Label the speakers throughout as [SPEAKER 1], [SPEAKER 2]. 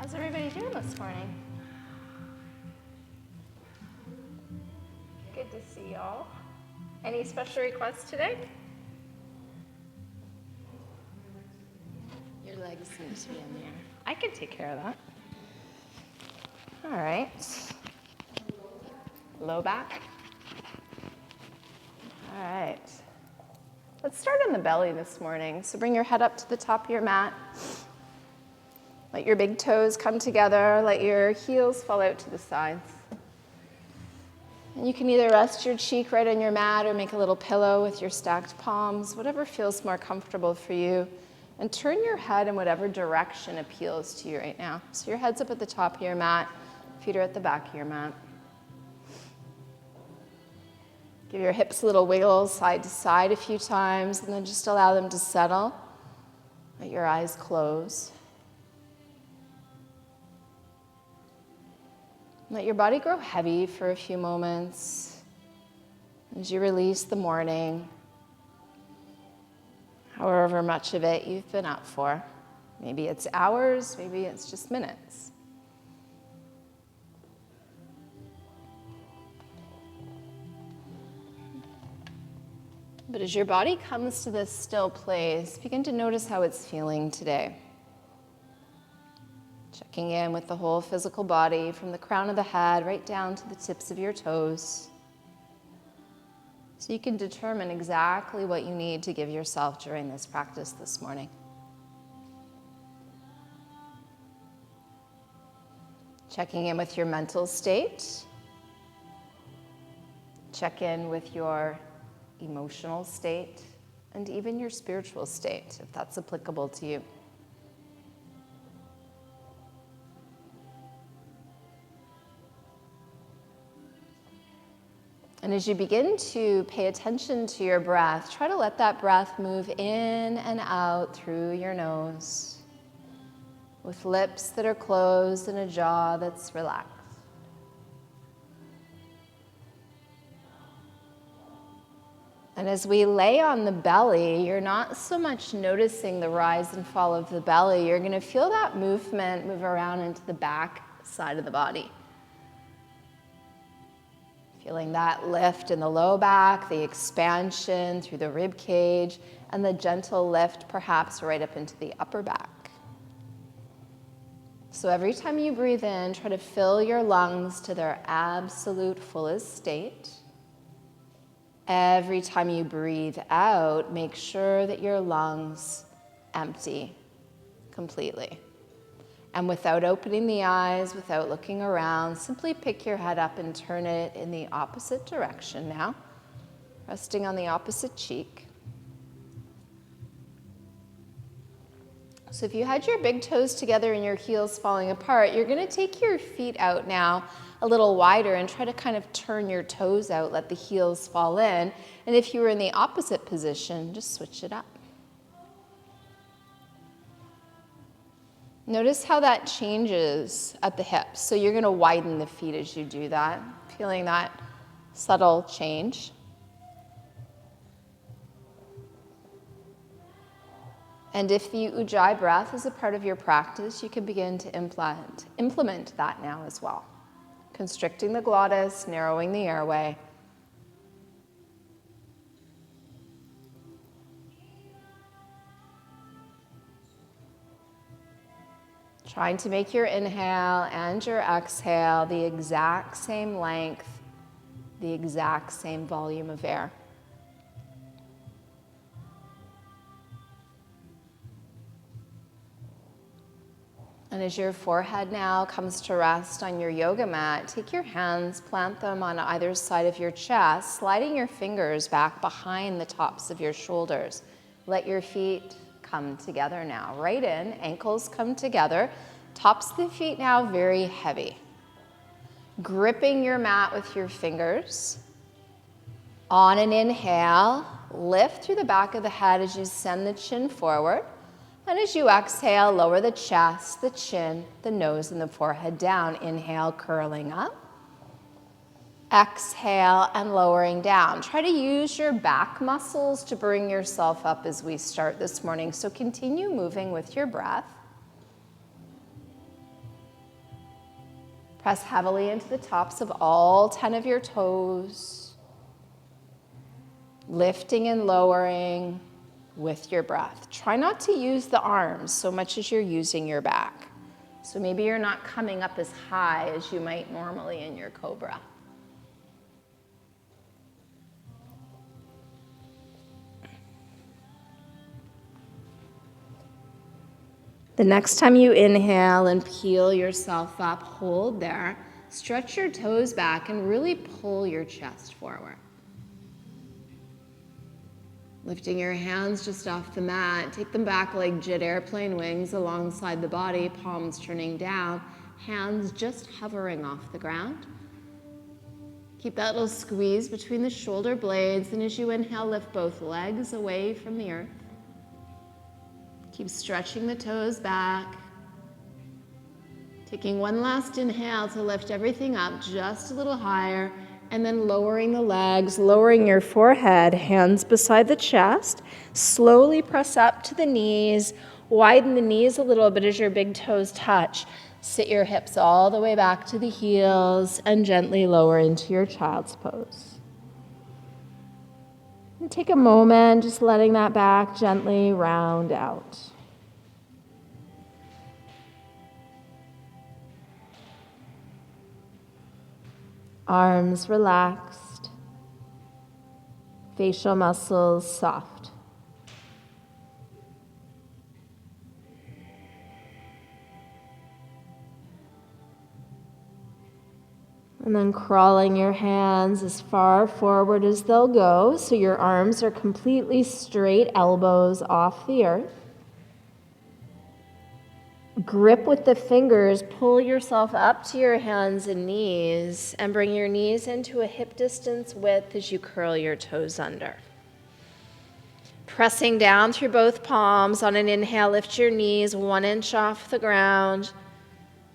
[SPEAKER 1] How's everybody doing this morning? Good to see y'all. Any special requests today? Your legs seem to be in the air. I can take care of that. All right. Low back. All right. Let's start on the belly this morning. So bring your head up to the top of your mat. Let your big toes come together. Let your heels fall out to the sides. And you can either rest your cheek right on your mat or make a little pillow with your stacked palms, whatever feels more comfortable for you. And turn your head in whatever direction appeals to you right now. So your head's up at the top of your mat, feet are at the back of your mat. Give your hips a little wiggle side to side a few times, and then just allow them to settle. Let your eyes close. Let your body grow heavy for a few moments as you release the morning, however much of it you've been up for. Maybe it's hours, maybe it's just minutes. But as your body comes to this still place, begin to notice how it's feeling today. Checking in with the whole physical body from the crown of the head right down to the tips of your toes. So you can determine exactly what you need to give yourself during this practice this morning. Checking in with your mental state. Check in with your emotional state and even your spiritual state, if that's applicable to you. And as you begin to pay attention to your breath, try to let that breath move in and out through your nose, with lips that are closed and a jaw that's relaxed. And as we lay on the belly, you're not so much noticing the rise and fall of the belly. You're going to feel that movement move around into the back side of the body. Feeling that lift in the low back, the expansion through the rib cage, and the gentle lift perhaps right up into the upper back. So every time you breathe in, try to fill your lungs to their absolute fullest state. Every time you breathe out, make sure that your lungs empty completely. And without opening the eyes, without looking around, simply pick your head up and turn it in the opposite direction now, resting on the opposite cheek. So if you had your big toes together and your heels falling apart, you're going to take your feet out now a little wider and try to kind of turn your toes out, let the heels fall in. And if you were in the opposite position, just switch it up. Notice how that changes at the hips. So you're going to widen the feet as you do that, feeling that subtle change. And if the Ujjayi breath is a part of your practice, you can begin to implement that now as well. Constricting the glottis, narrowing the airway. Trying to make your inhale and your exhale the exact same length, the exact same volume of air. And as your forehead now comes to rest on your yoga mat, take your hands, plant them on either side of your chest, sliding your fingers back behind the tops of your shoulders. Let your feet come together now. Right in, ankles come together, tops of the feet now very heavy. Gripping your mat with your fingers. On an inhale, lift through the back of the head as you send the chin forward. And as you exhale, lower the chest, the chin, the nose, and the forehead down. Inhale, curling up. Exhale and lowering down. Try to use your back muscles to bring yourself up as we start this morning. So continue moving with your breath. Press heavily into the tops of all 10 of your toes, lifting and lowering with your breath. Try not to use the arms so much as you're using your back. So maybe you're not coming up as high as you might normally in your cobra. The next time you inhale and peel yourself up, hold there. Stretch your toes back and really pull your chest forward. Lifting your hands just off the mat. Take them back like jet airplane wings alongside the body, palms turning down, hands just hovering off the ground. Keep that little squeeze between the shoulder blades, and as you inhale, lift both legs away from the earth. Keep stretching the toes back. Taking one last inhale to lift everything up just a little higher, and then lowering the legs, lowering your forehead, hands beside the chest. Slowly press up to the knees. Widen the knees a little bit as your big toes touch. Sit your hips all the way back to the heels and gently lower into your child's pose. And take a moment, just letting that back gently round out. Arms relaxed, facial muscles soft. And then crawling your hands as far forward as they'll go, so your arms are completely straight, elbows off the earth. Grip with the fingers, pull yourself up to your hands and knees, and bring your knees into a hip distance width as you curl your toes under. Pressing down through both palms, on an inhale, lift your knees 1 inch off the ground.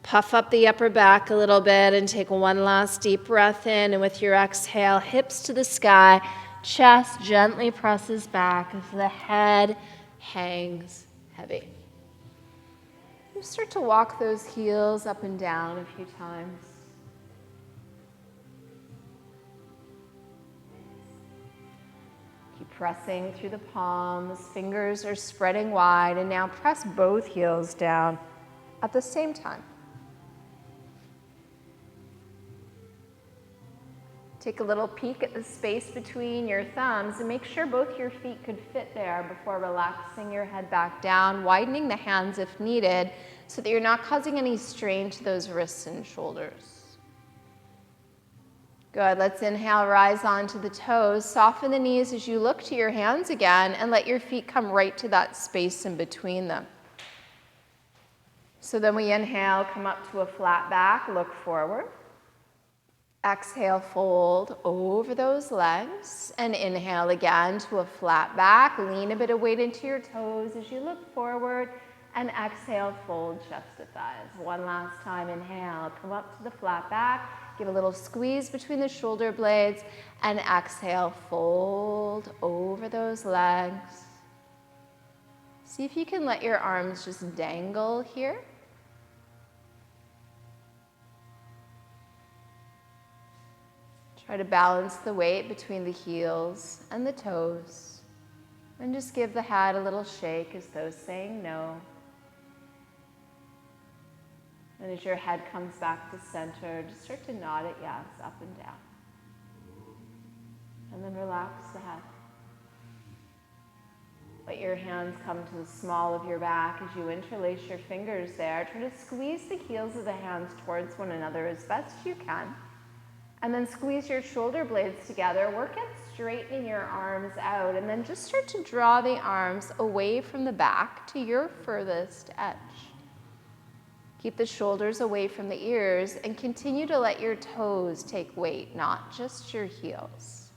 [SPEAKER 1] Puff up the upper back a little bit and take one last deep breath in. And with your exhale, hips to the sky, chest gently presses back as the head hangs heavy. You start to walk those heels up and down a few times. Keep pressing through the palms. Fingers are spreading wide. And now press both heels down at the same time. Take a little peek at the space between your thumbs and make sure both your feet could fit there before relaxing your head back down, widening the hands if needed so that you're not causing any strain to those wrists and shoulders. Good, let's inhale, rise onto the toes, soften the knees as you look to your hands again and let your feet come right to that space in between them. So then we inhale, come up to a flat back, look forward. Exhale, fold over those legs, and inhale again to a flat back. Lean a bit of weight into your toes as you look forward, and exhale, fold chest to thighs. One last time, inhale, come up to the flat back, give a little squeeze between the shoulder blades, and exhale, fold over those legs. See if you can let your arms just dangle here. Try to balance the weight between the heels and the toes, and just give the head a little shake as though saying no. And as your head comes back to center, just start to nod it yes, up and down. And then relax the head. Let your hands come to the small of your back as you interlace your fingers there. Try to squeeze the heels of the hands towards one another as best you can. And then squeeze your shoulder blades together. Work at straightening your arms out. And then just start to draw the arms away from the back to your furthest edge. Keep the shoulders away from the ears and continue to let your toes take weight, not just your heels.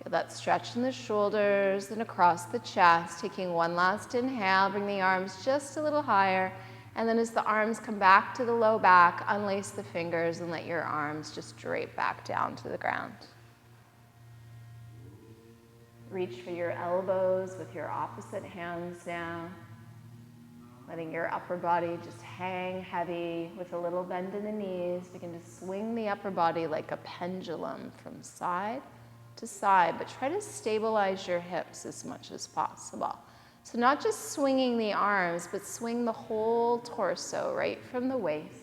[SPEAKER 1] Feel that stretch in the shoulders and across the chest. Taking one last inhale, bring the arms just a little higher. And then as the arms come back to the low back, unlace the fingers and let your arms just drape back down to the ground. Reach for your elbows with your opposite hands now. Letting your upper body just hang heavy with a little bend in the knees. Begin to swing the upper body like a pendulum from side to side, but try to stabilize your hips as much as possible. So not just swinging the arms, but swing the whole torso right from the waist.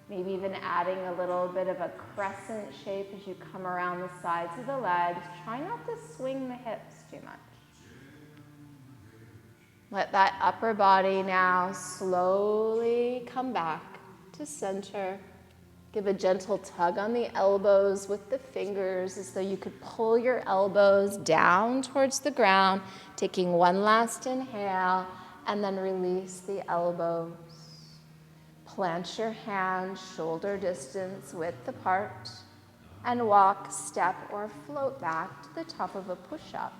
[SPEAKER 1] Maybe even adding a little bit of a crescent shape as you come around the sides of the legs. Try not to swing the hips too much. Let that upper body now slowly come back to center. Give a gentle tug on the elbows with the fingers as though you could pull your elbows down towards the ground, taking one last inhale, and then release the elbows. Plant your hands shoulder distance width apart, and walk, step, or float back to the top of a push-up.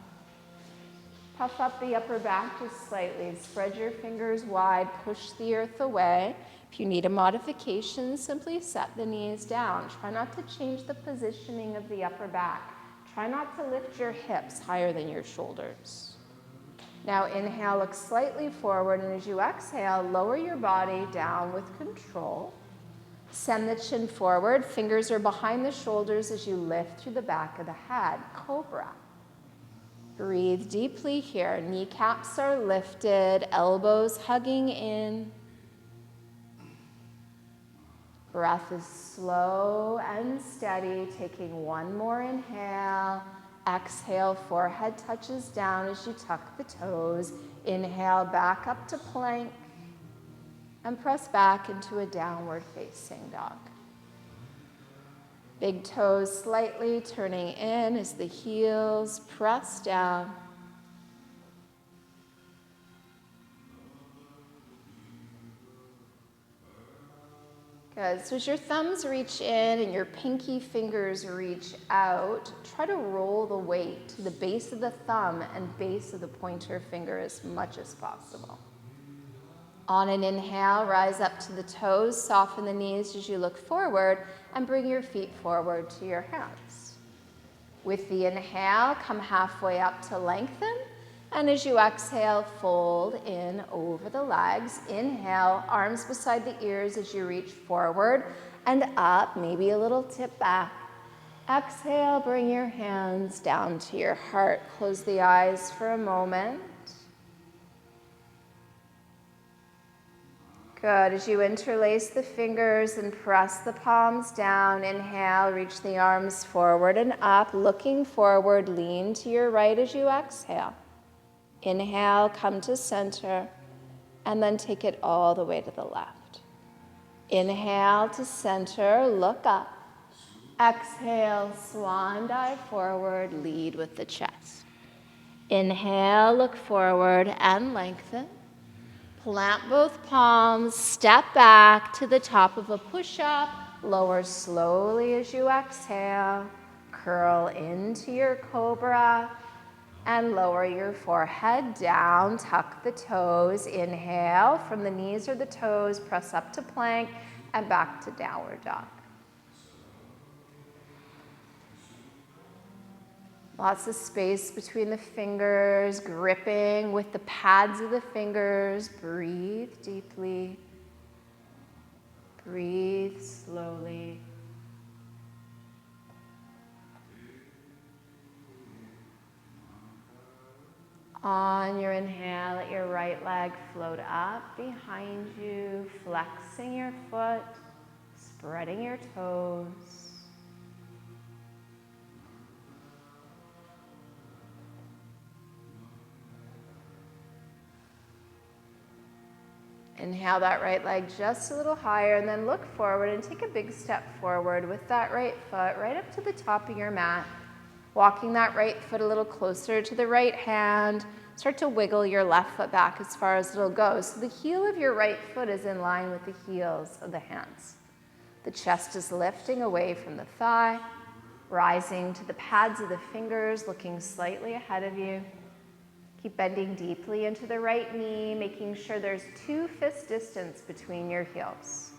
[SPEAKER 1] Puff up the upper back just slightly. Spread your fingers wide, push the earth away. If you need a modification, simply set the knees down. Try not to change the positioning of the upper back. Try not to lift your hips higher than your shoulders. Now inhale, look slightly forward, and as you exhale, lower your body down with control. Send the chin forward. Fingers are behind the shoulders as you lift through the back of the head. Cobra. Breathe deeply here. Kneecaps are lifted, elbows hugging in. Breath is slow and steady. Taking one more inhale. Exhale, forehead touches down as you tuck the toes. Inhale, back up to plank. And press back into a downward facing dog. Big toes slightly turning in as the heels press down. Good. So as your thumbs reach in and your pinky fingers reach out, try to roll the weight to the base of the thumb and base of the pointer finger as much as possible. On an inhale, rise up to the toes, soften the knees as you look forward, and bring your feet forward to your hands. With the inhale, come halfway up to lengthen, and as you exhale, fold in over the legs. Inhale, arms beside the ears as you reach forward and up, maybe a little tip back. Exhale, bring your hands down to your heart. Close the eyes for a moment. Good. As you interlace the fingers and press the palms down, inhale, reach the arms forward and up, looking forward, lean to your right as you exhale. Inhale, come to center, and then take it all the way to the left. Inhale to center, look up. Exhale, swan dive forward, lead with the chest. Inhale, look forward and lengthen. Plant both palms, step back to the top of a push-up, lower slowly as you exhale, curl into your cobra, and lower your forehead down, tuck the toes, inhale, from the knees or the toes, press up to plank, and back to downward dog. Lots of space between the fingers, gripping with the pads of the fingers. Breathe deeply. Breathe slowly. On your inhale, let your right leg float up behind you, flexing your foot, spreading your toes. Inhale that right leg just a little higher, and then look forward and take a big step forward with that right foot right up to the top of your mat. Walking that right foot a little closer to the right hand. Start to wiggle your left foot back as far as it'll go. So the heel of your right foot is in line with the heels of the hands. The chest is lifting away from the thigh, rising to the pads of the fingers, looking slightly ahead of you. Keep bending deeply into the right knee, making sure there's 2 fist distance between your heels.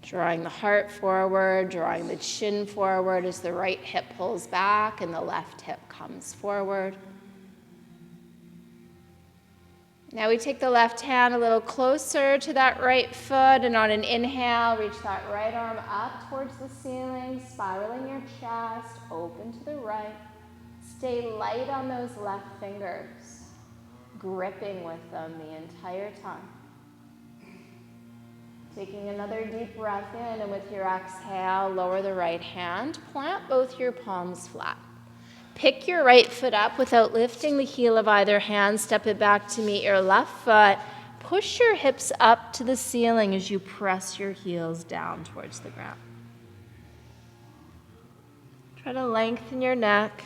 [SPEAKER 1] Drawing the heart forward, drawing the chin forward as the right hip pulls back and the left hip comes forward. Now we take the left hand a little closer to that right foot, and on an inhale, reach that right arm up towards the ceiling, spiraling your chest, open to the right. Stay light on those left fingers, gripping with them the entire time. Taking another deep breath in, and with your exhale, lower the right hand, plant both your palms flat. Pick your right foot up without lifting the heel of either hand. Step it back to meet your left foot. Push your hips up to the ceiling as you press your heels down towards the ground. Try to lengthen your neck,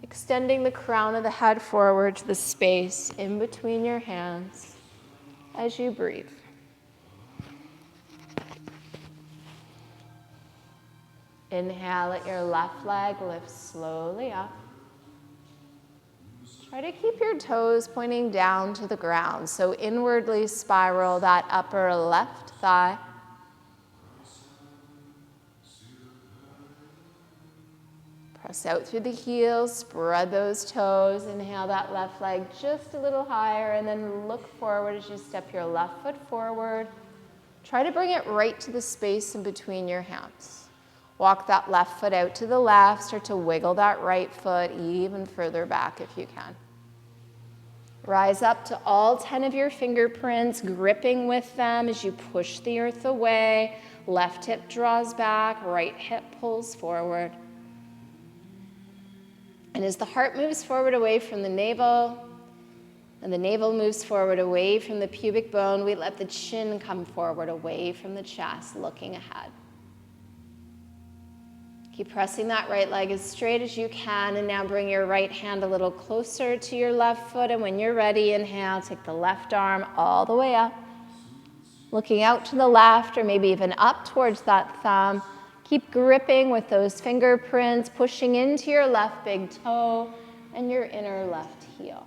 [SPEAKER 1] extending the crown of the head forward to the space in between your hands as you breathe. Inhale, let your left leg lift slowly up. Try to keep your toes pointing down to the ground, so inwardly spiral that upper left thigh. Press out through the heels, spread those toes. Inhale that left leg just a little higher, and then look forward as you step your left foot forward. Try to bring it right to the space in between your hands. Walk that left foot out to the left. Start to wiggle that right foot even further back if you can. Rise up to all 10 of your fingerprints, gripping with them as you push the earth away. Left hip draws back, right hip pulls forward. And as the heart moves forward away from the navel, and the navel moves forward away from the pubic bone, we let the chin come forward away from the chest, looking ahead. Keep pressing that right leg as straight as you can, and now bring your right hand a little closer to your left foot, and when you're ready, inhale, take the left arm all the way up, looking out to the left, or maybe even up towards that thumb. Keep gripping with those fingerprints, pushing into your left big toe and your inner left heel.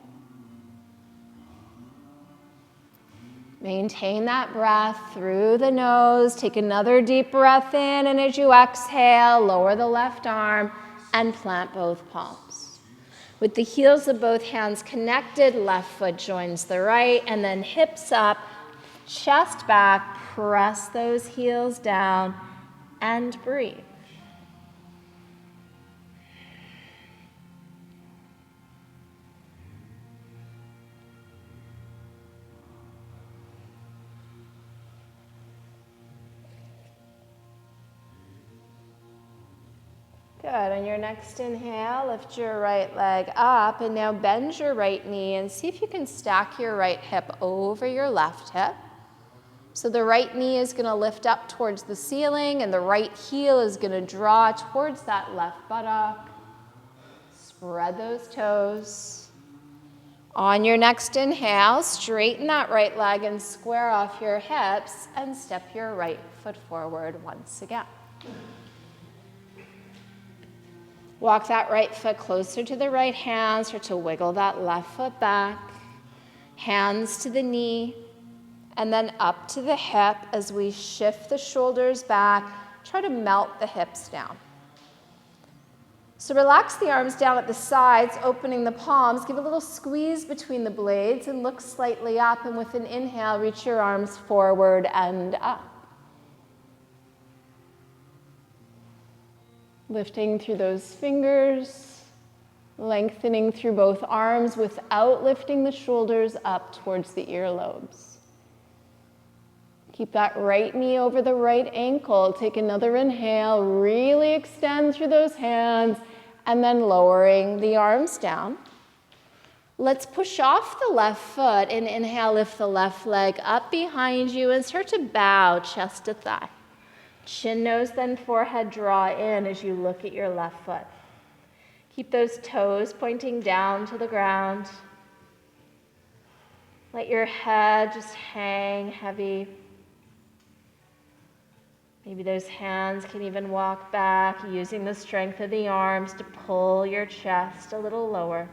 [SPEAKER 1] Maintain that breath through the nose. Take another deep breath in, and as you exhale, lower the left arm and plant both palms. With the heels of both hands connected, left foot joins the right, and then hips up, chest back, press those heels down, and breathe. Good. On your next inhale, lift your right leg up, and now bend your right knee and see if you can stack your right hip over your left hip. So the right knee is going to lift up towards the ceiling, and the right heel is going to draw towards that left buttock. Spread those toes. On your next inhale, straighten that right leg and square off your hips, and step your right foot forward once again. Walk that right foot closer to the right hand. Start to wiggle that left foot back. Hands to the knee, and then up to the hip as we shift the shoulders back. Try to melt the hips down. So relax the arms down at the sides, opening the palms. Give a little squeeze between the blades and look slightly up. And with an inhale, reach your arms forward and up. Lifting through those fingers, lengthening through both arms without lifting the shoulders up towards the earlobes. Keep that right knee over the right ankle. Take another inhale, really extend through those hands, and then lowering the arms down. Let's push off the left foot and inhale, lift the left leg up behind you and start to bow chest to thigh. Chin, nose, then forehead draw in as you look at your left foot. Keep those toes pointing down to the ground. Let your head just hang heavy. Maybe those hands can even walk back, using the strength of the arms to pull your chest a little lower.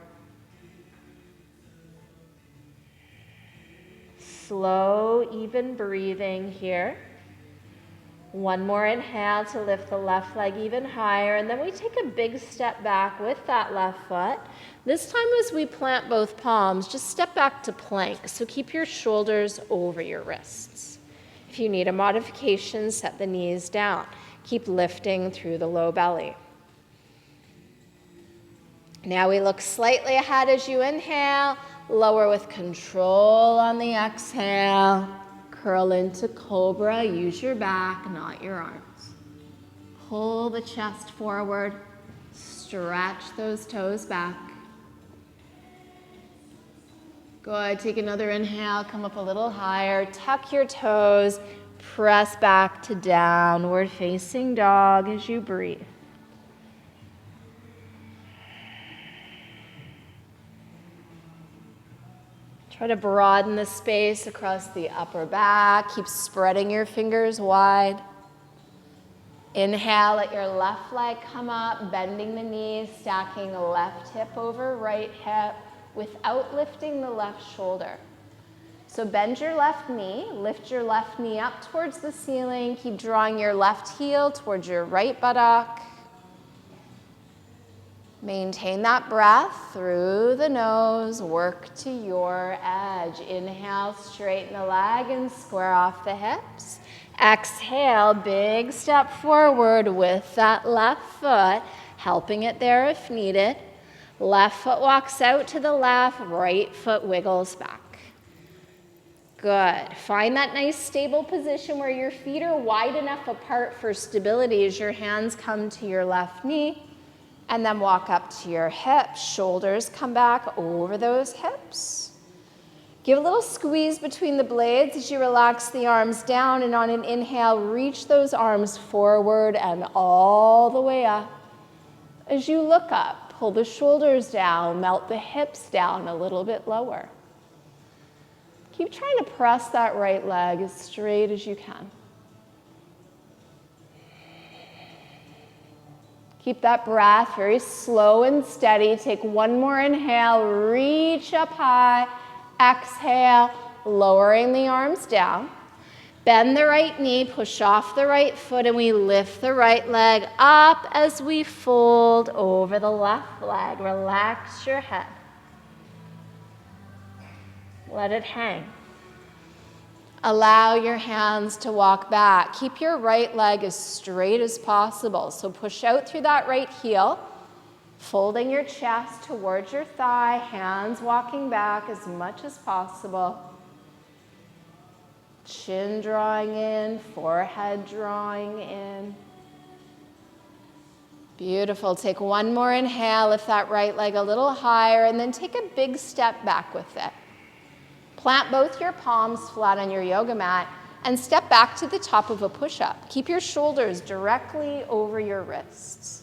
[SPEAKER 1] Slow, even breathing here. One more inhale to lift the left leg even higher, and then we take a big step back with that left foot. This time as we plant both palms, just step back to plank, so keep your shoulders over your wrists. If you need a modification, set the knees down. Keep lifting through the low belly. Now we look slightly ahead as you inhale, lower with control on the exhale. Curl into cobra, use your back, not your arms. Pull the chest forward, stretch those toes back. Good, take another inhale, come up a little higher, tuck your toes, press back to downward facing dog as you breathe. Try to broaden the space across the upper back. Keep spreading your fingers wide. Inhale, let your left leg come up, bending the knees, stacking left hip over right hip without lifting the left shoulder. So bend your left knee, lift your left knee up towards the ceiling. Keep drawing your left heel towards your right buttock. Maintain that breath through the nose, work to your edge. Inhale, straighten the leg and square off the hips. Exhale, big step forward with that left foot, helping it there if needed. Left foot walks out to the left, right foot wiggles back. Good. Find that nice stable position where your feet are wide enough apart for stability as your hands come to your left knee. And then walk up to your hips. Shoulders come back over those hips. Give a little squeeze between the blades as you relax the arms down, and on an inhale, reach those arms forward and all the way up. As you look up, pull the shoulders down, melt the hips down a little bit lower. Keep trying to press that right leg as straight as you can. Keep that breath very slow and steady. Take one more inhale, reach up high. Exhale, lowering the arms down. Bend the right knee, push off the right foot, and we lift the right leg up as we fold over the left leg. Relax your head. Let it hang. Allow your hands to walk back. Keep your right leg as straight as possible. So push out through that right heel, folding your chest towards your thigh, hands walking back as much as possible. Chin drawing in, forehead drawing in. Beautiful. Take one more inhale, lift that right leg a little higher, and then take a big step back with it. Plant both your palms flat on your yoga mat and step back to the top of a push-up. Keep your shoulders directly over your wrists.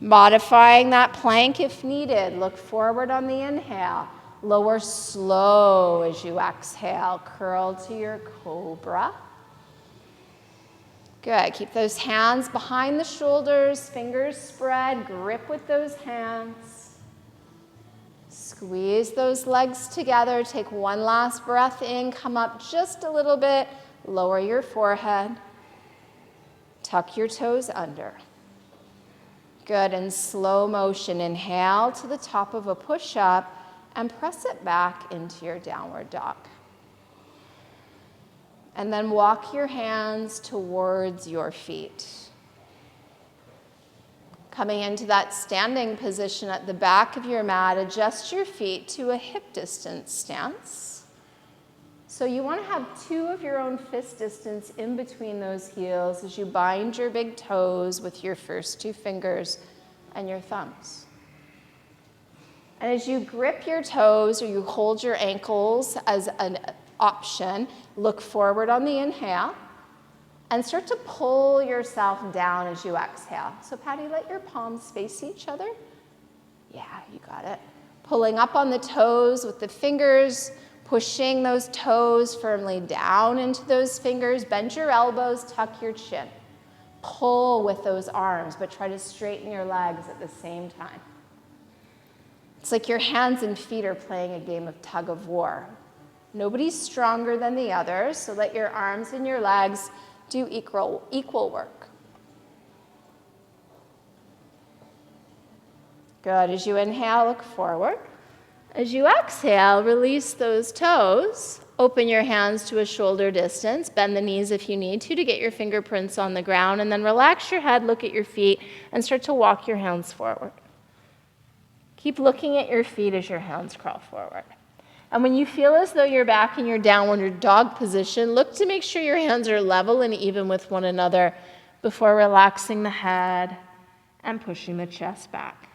[SPEAKER 1] Modifying that plank if needed. Look forward on the inhale. Lower slow as you exhale. Curl to your cobra. Good. Keep those hands behind the shoulders, fingers spread, grip with those hands. Squeeze those legs together. Take one last breath in. Come up just a little bit. Lower your forehead. Tuck your toes under. Good. In slow motion, inhale to the top of a push-up and press it back into your downward dog. And then walk your hands towards your feet. Coming into that standing position at the back of your mat, adjust your feet to a hip distance stance. So you want to have two of your own fist distance in between those heels as you bind your big toes with your first two fingers and your thumbs. And as you grip your toes or you hold your ankles as an option, look forward on the inhale. And start to pull yourself down as you exhale. So Patty, let your palms face each other. Yeah, you got it. Pulling up on the toes with the fingers, pushing those toes firmly down into those fingers. Bend your elbows, tuck your chin. Pull with those arms, but try to straighten your legs at the same time. It's like your hands and feet are playing a game of tug of war. Nobody's stronger than the other, so let your arms and your legs do equal work. Good. As you inhale, look forward. As you exhale, release those toes. Open your hands to a shoulder distance. Bend the knees if you need to get your fingerprints on the ground. And then relax your head, look at your feet, and start to walk your hands forward. Keep looking at your feet as your hands crawl forward. And when you feel as though you're back in your downward dog position, look to make sure your hands are level and even with one another before relaxing the head and pushing the chest back.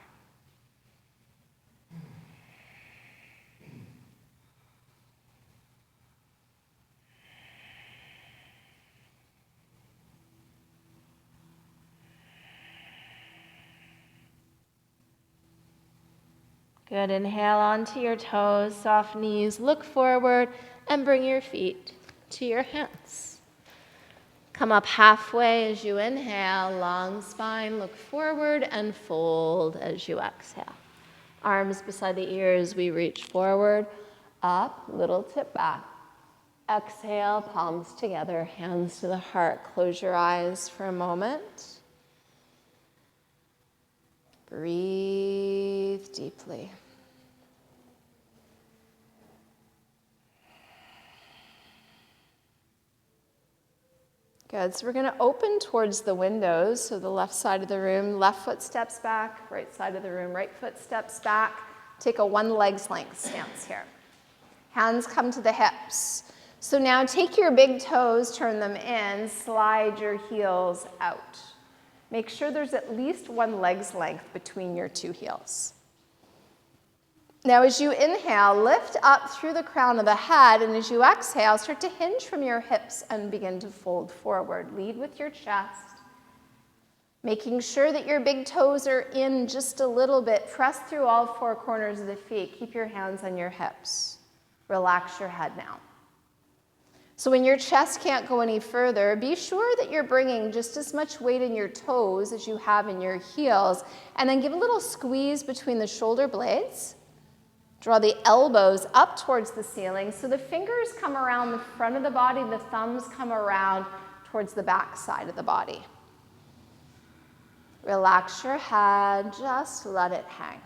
[SPEAKER 1] Good. Inhale onto your toes, soft knees, look forward, and bring your feet to your hands. Come up halfway as you inhale, long spine, look forward, and fold as you exhale. Arms beside the ears, we reach forward, up, little tip back. Exhale, palms together, hands to the heart. Close your eyes for a moment. Breathe deeply. Good, so we're going to open towards the windows, so the left side of the room, left foot steps back, right side of the room, right foot steps back. Take a one leg's length stance here. Hands come to the hips. So now take your big toes, turn them in, slide your heels out. Make sure there's at least one leg's length between your two heels. Now as you inhale, lift up through the crown of the head, and as you exhale, start to hinge from your hips and begin to fold forward. Lead with your chest, making sure that your big toes are in just a little bit. Press through all four corners of the feet. Keep your hands on your hips. Relax your head now. So when your chest can't go any further, be sure that you're bringing just as much weight in your toes as you have in your heels, and then give a little squeeze between the shoulder blades. Draw the elbows up towards the ceiling so the fingers come around the front of the body, the thumbs come around towards the back side of the body. Relax your head, just let it hang.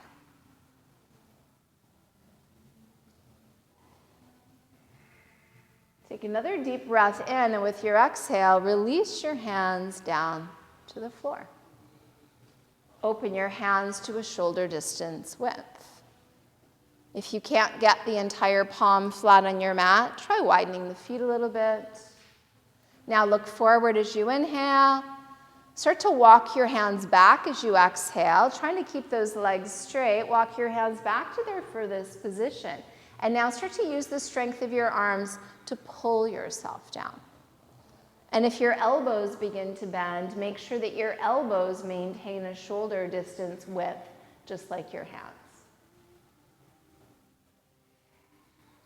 [SPEAKER 1] Take another deep breath in, and with your exhale, release your hands down to the floor. Open your hands to a shoulder distance width. If you can't get the entire palm flat on your mat, try widening the feet a little bit. Now look forward as you inhale. Start to walk your hands back as you exhale, trying to keep those legs straight. Walk your hands back to their furthest position. And now start to use the strength of your arms to pull yourself down. And if your elbows begin to bend, make sure that your elbows maintain a shoulder distance width, just like your hands.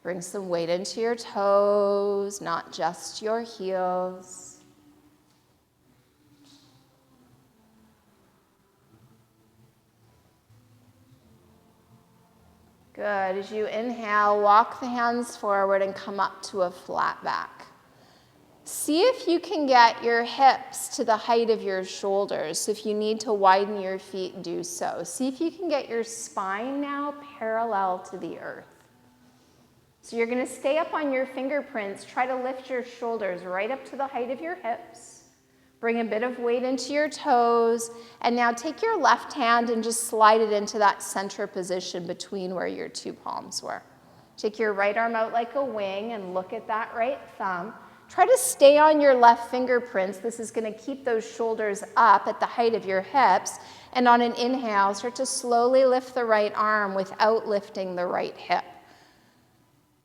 [SPEAKER 1] Bring some weight into your toes, not just your heels. Good. As you inhale, walk the hands forward and come up to a flat back. See if you can get your hips to the height of your shoulders. So if you need to widen your feet, do so. See if you can get your spine now parallel to the earth. So you're going to stay up on your fingerprints. Try to lift your shoulders right up to the height of your hips. Bring a bit of weight into your toes. And now take your left hand and just slide it into that center position between where your two palms were. Take your right arm out like a wing and look at that right thumb. Try to stay on your left fingerprints. This is going to keep those shoulders up at the height of your hips. And on an inhale, start to slowly lift the right arm without lifting the right hip.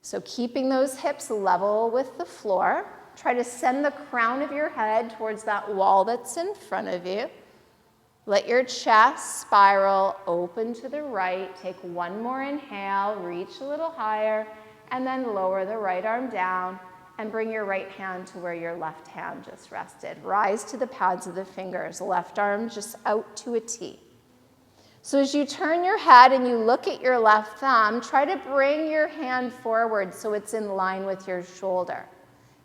[SPEAKER 1] So keeping those hips level with the floor. Try to send the crown of your head towards that wall that's in front of you. Let your chest spiral open to the right. Take one more inhale, reach a little higher, and then lower the right arm down and bring your right hand to where your left hand just rested. Rise to the pads of the fingers, left arm just out to a T. So as you turn your head and you look at your left thumb, try to bring your hand forward so it's in line with your shoulder.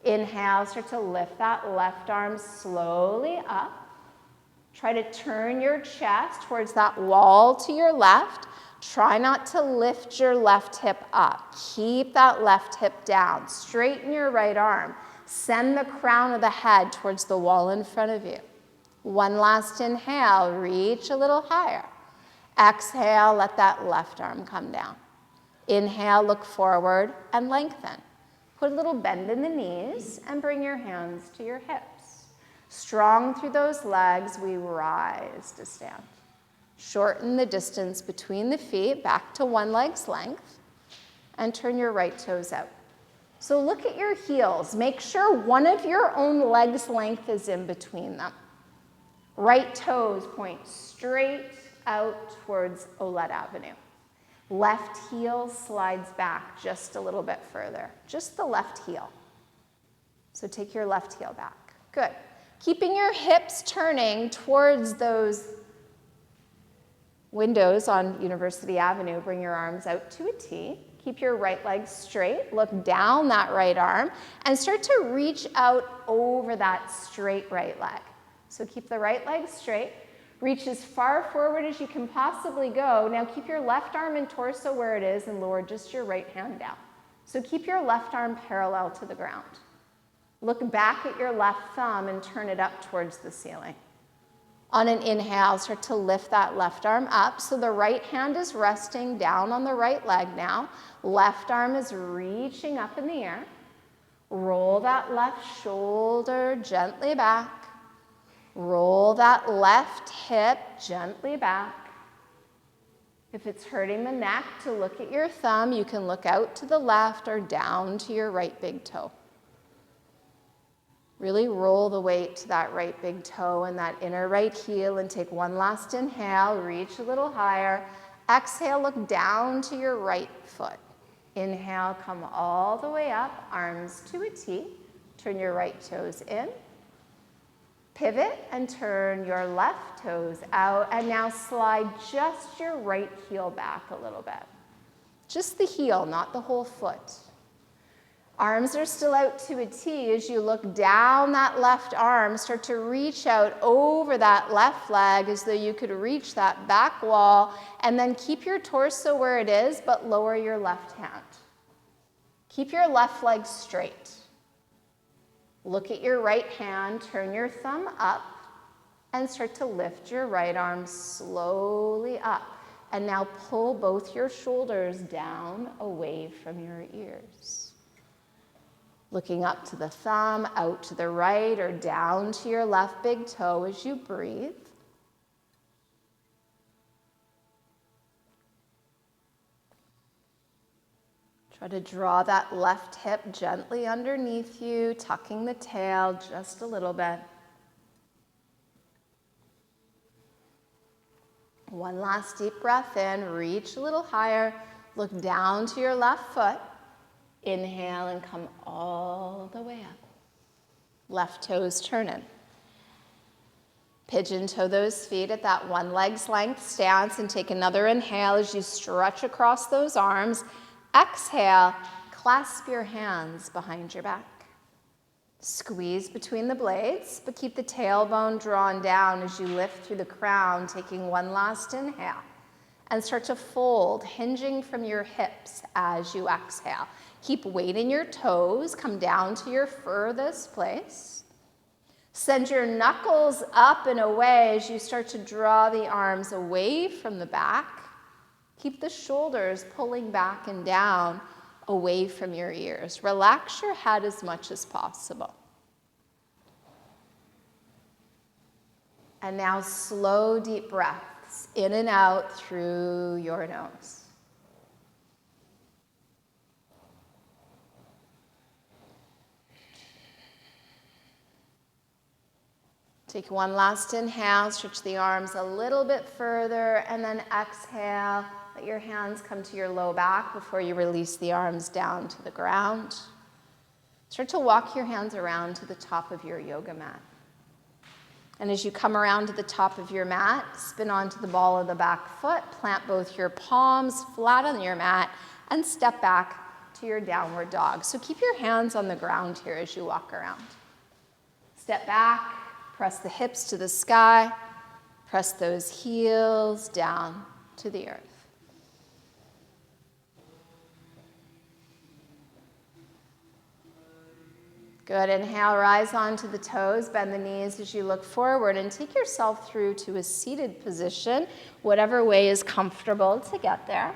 [SPEAKER 1] Inhale, start to lift that left arm slowly up. Try to turn your chest towards that wall to your left. Try not to lift your left hip up. Keep that left hip down. Straighten your right arm. Send the crown of the head towards the wall in front of you. One last inhale, reach a little higher. Exhale, let that left arm come down. Inhale, look forward and lengthen. Put a little bend in the knees and bring your hands to your hips. Strong through those legs, we rise to stand. Shorten the distance between the feet back to one leg's length and turn your right toes out. So look at your heels. Make sure one of your own leg's length is in between them. Right toes point straight out towards Olette Avenue. Left heel slides back just a little bit further, just the left heel. So take your left heel back. Good. Keeping your hips turning towards those windows on University Avenue, bring your arms out to a T. Keep your right leg straight. Look down that right arm and start to reach out over that straight right leg. So keep the right leg straight. Reach as far forward as you can possibly go. Now keep your left arm and torso where it is and lower just your right hand down. So keep your left arm parallel to the ground. Look back at your left thumb and turn it up towards the ceiling. On an inhale, start to lift that left arm up. So the right hand is resting down on the right leg now. Left arm is reaching up in the air. Roll that left shoulder gently back. Roll that left hip gently back. If it's hurting the neck to look at your thumb, you can look out to the left or down to your right big toe. Really roll the weight to that right big toe and that inner right heel and take one last inhale, reach a little higher. Exhale, look down to your right foot. Inhale, come all the way up, arms to a T. Turn your right toes in. Pivot and turn your left toes out, and now slide just your right heel back a little bit. Just the heel, not the whole foot. Arms are still out to a T. As you look down that left arm, start to reach out over that left leg as though you could reach that back wall, and then keep your torso where it is, but lower your left hand. Keep your left leg straight. Look at your right hand, turn your thumb up, and start to lift your right arm slowly up. And now pull both your shoulders down away from your ears. Looking up to the thumb, out to the right, or down to your left big toe as you breathe. Try to draw that left hip gently underneath you, tucking the tail just a little bit. One last deep breath in, reach a little higher, look down to your left foot. Inhale and come all the way up. Left toes turning. Pigeon toe those feet at that one leg's length stance and take another inhale as you stretch across those arms. Exhale, clasp your hands behind your back. Squeeze between the blades, but keep the tailbone drawn down as you lift through the crown, taking one last inhale. And start to fold, hinging from your hips as you exhale. Keep weight in your toes, come down to your furthest place. Send your knuckles up and away as you start to draw the arms away from the back. Keep the shoulders pulling back and down away from your ears. Relax your head as much as possible. And now slow, deep breaths in and out through your nose. Take one last inhale, stretch the arms a little bit further, and then exhale. Let your hands come to your low back before you release the arms down to the ground. Start to walk your hands around to the top of your yoga mat. And as you come around to the top of your mat, spin onto the ball of the back foot, plant both your palms flat on your mat, and step back to your downward dog. So keep your hands on the ground here as you walk around. Step back, press the hips to the sky, press those heels down to the earth. Good, inhale, rise onto the toes, bend the knees as you look forward, and take yourself through to a seated position, whatever way is comfortable to get there.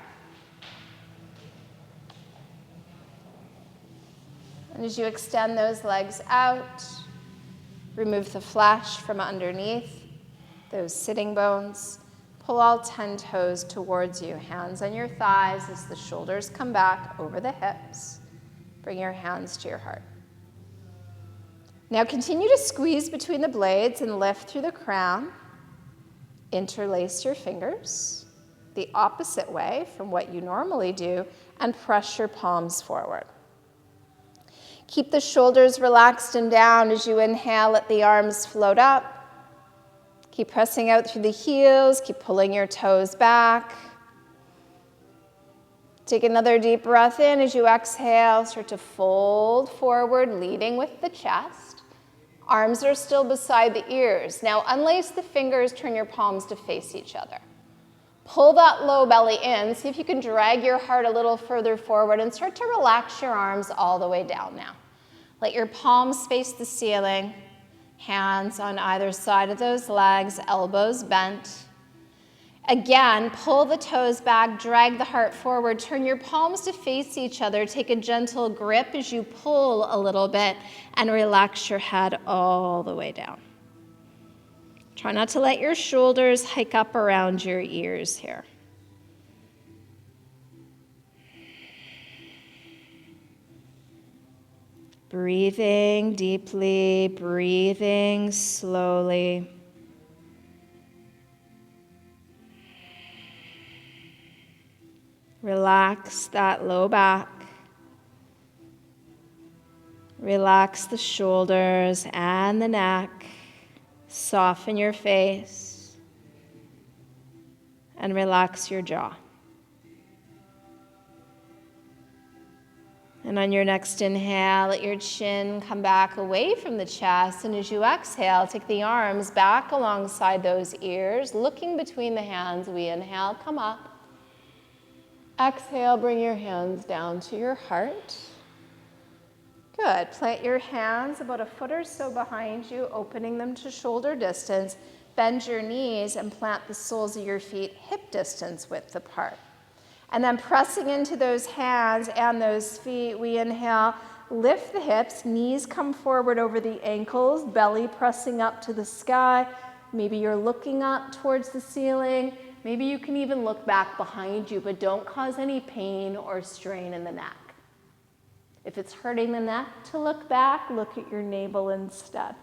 [SPEAKER 1] And as you extend those legs out, remove the flesh from underneath those sitting bones. Pull all 10 toes towards you, hands on your thighs as the shoulders come back over the hips. Bring your hands to your heart. Now continue to squeeze between the blades and lift through the crown. Interlace your fingers the opposite way from what you normally do and press your palms forward. Keep the shoulders relaxed and down as you inhale, let the arms float up. Keep pressing out through the heels, keep pulling your toes back. Take another deep breath in as you exhale, start to fold forward, leading with the chest. Arms are still beside the ears. Now unlace the fingers, turn your palms to face each other. Pull that low belly in, see if you can drag your heart a little further forward and start to relax your arms all the way down now. Let your palms face the ceiling, hands on either side of those legs, elbows bent. Again, pull the toes back, drag the heart forward, turn your palms to face each other, take a gentle grip as you pull a little bit and relax your head all the way down. Try not to let your shoulders hike up around your ears here. Breathing deeply, breathing slowly. Relax that low back. Relax the shoulders and the neck. Soften your face. And relax your jaw. And on your next inhale, let your chin come back away from the chest. And as you exhale, take the arms back alongside those ears, looking between the hands. We inhale, come up. Exhale, bring your hands down to your heart. Good. Plant your hands about a foot or so behind you, opening them to shoulder distance. Bend your knees and plant the soles of your feet hip distance width apart. And then pressing into those hands and those feet, we inhale, lift the hips, knees come forward over the ankles, belly pressing up to the sky. Maybe you're looking up towards the ceiling. Maybe you can even look back behind you, but don't cause any pain or strain in the neck. If it's hurting the neck to look back, look at your navel instead.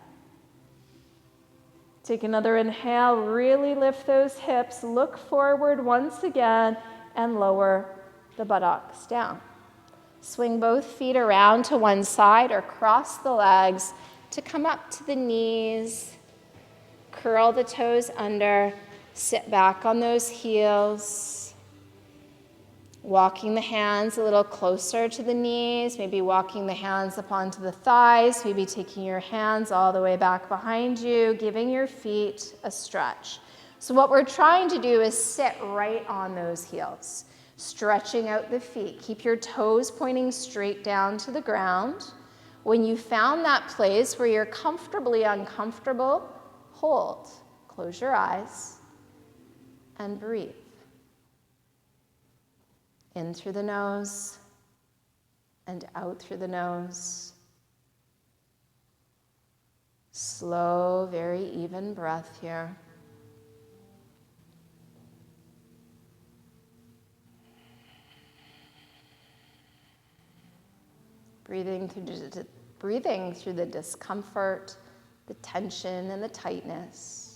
[SPEAKER 1] Take another inhale, really lift those hips, look forward once again, and lower the buttocks down. Swing both feet around to one side or cross the legs to come up to the knees. Curl the toes under. Sit back on those heels, walking the hands a little closer to the knees, maybe walking the hands up onto the thighs, maybe taking your hands all the way back behind you, giving your feet a stretch. So what we're trying to do is sit right on those heels, stretching out the feet. Keep your toes pointing straight down to the ground. When you found that place where you're comfortably uncomfortable, hold. Close your eyes. And breathe. In through the nose and out through the nose. Slow, very even breath here. Breathing through the discomfort, the tension, and the tightness.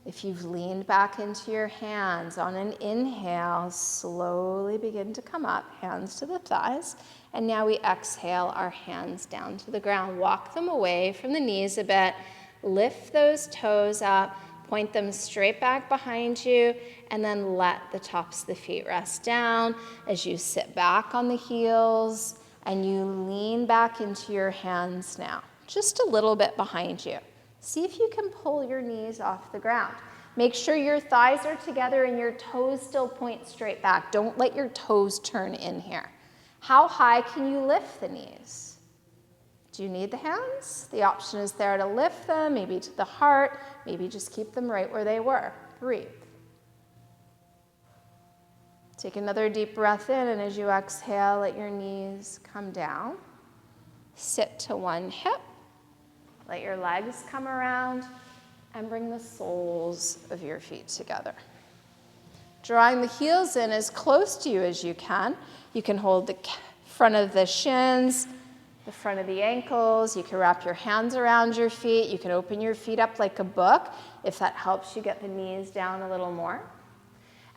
[SPEAKER 1] If you've leaned back into your hands, on an inhale, slowly begin to come up, hands to the thighs. And now we exhale our hands down to the ground. Walk them away from the knees a bit. Lift those toes up. Point them straight back behind you, and then let the tops of the feet rest down as you sit back on the heels and you lean back into your hands now, just a little bit behind you. See if you can pull your knees off the ground. Make sure your thighs are together and your toes still point straight back. Don't let your toes turn in here. How high can you lift the knees? Do you need the hands? The option is there to lift them, maybe to the heart, maybe just keep them right where they were. Breathe. Take another deep breath in, and as you exhale, let your knees come down. Sit to one hip. Let your legs come around, and bring the soles of your feet together. Drawing the heels in as close to you as you can. You can hold the front of the shins, the front of the ankles. You can wrap your hands around your feet. You can open your feet up like a book if that helps you get the knees down a little more.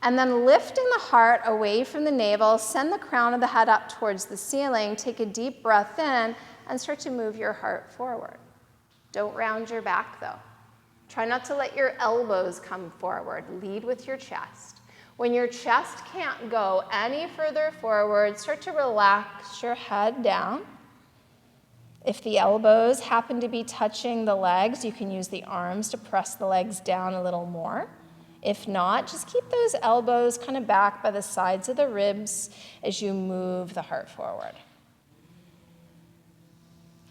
[SPEAKER 1] And then lifting the heart away from the navel, send the crown of the head up towards the ceiling. Take a deep breath in and start to move your heart forward. Don't round your back though. Try not to let your elbows come forward. Lead with your chest. When your chest can't go any further forward, start to relax your head down. If the elbows happen to be touching the legs, you can use the arms to press the legs down a little more. If not, just keep those elbows kind of back by the sides of the ribs as you move the heart forward.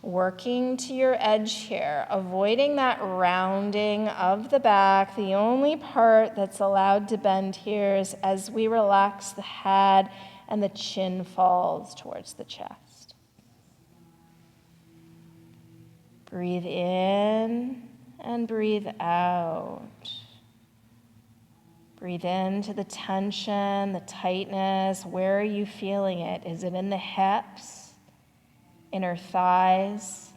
[SPEAKER 1] Working to your edge here, avoiding that rounding of the back. The only part that's allowed to bend here is as we relax the head and the chin falls towards the chest. Breathe in and breathe out. Breathe into the tension, the tightness. Where are you feeling it? Is it in the hips? Inner thighs,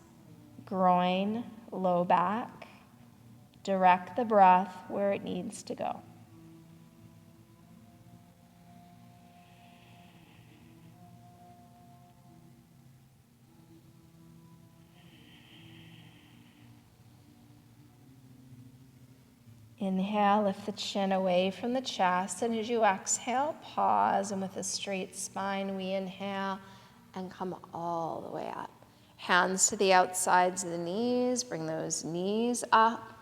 [SPEAKER 1] groin, low back. Direct the breath where it needs to go. Inhale, lift the chin away from the chest, and as you exhale, pause, and with a straight spine, we inhale and come all the way up. Hands to the outsides of the knees, bring those knees up.